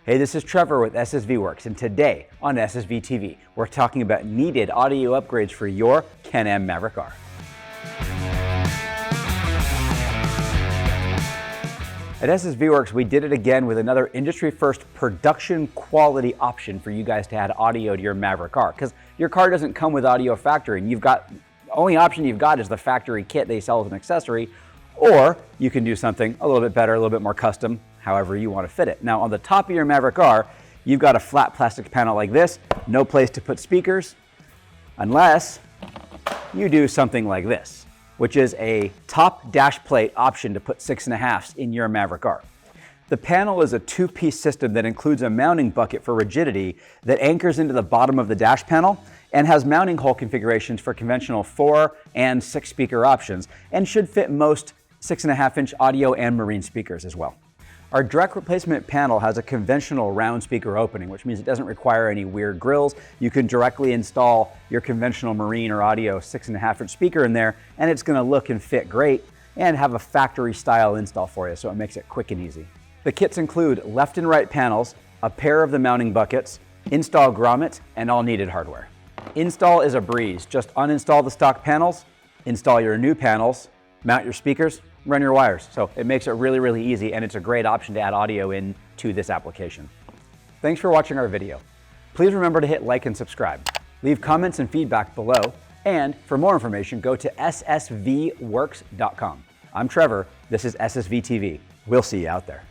Hey, this is Trevor with SSV Works, and today on SSV TV, we're talking about needed audio upgrades for your Can-Am Maverick R. At SSV Works, we did it again with another industry-first production quality option for you guys to add audio to your Maverick R, because your car doesn't come with audio factory, and the only option you've got is the factory kit they sell as an accessory, or you can do something a little bit better, a little bit more custom, however you want to fit it. Now on the top of your Maverick R, you've got a flat plastic panel like this, no place to put speakers, unless you do something like this, which is a top dash plate option to put 6.5s in your Maverick R. The panel is a two-piece system that includes a mounting bucket for rigidity that anchors into the bottom of the dash panel and has mounting hole configurations for conventional 4 and 6 speaker options, and should fit most 6.5-inch audio and marine speakers as well. Our direct replacement panel has a conventional round speaker opening, which means it doesn't require any weird grills. You can directly install your conventional marine or audio 6.5-inch speaker in there, and it's gonna look and fit great and have a factory style install for you, so it makes it quick and easy. The kits include left and right panels, a pair of the mounting buckets, install grommets, and all needed hardware. Install is a breeze. Just uninstall the stock panels, install your new panels, mount your speakers, run your wires. So it makes it really, really easy, and it's a great option to add audio into this application. Thanks for watching our video. Please remember to hit like and subscribe. Leave comments and feedback below, and for more information, go to ssvworks.com. I'm Trevor, this is SSV TV. We'll see you out there.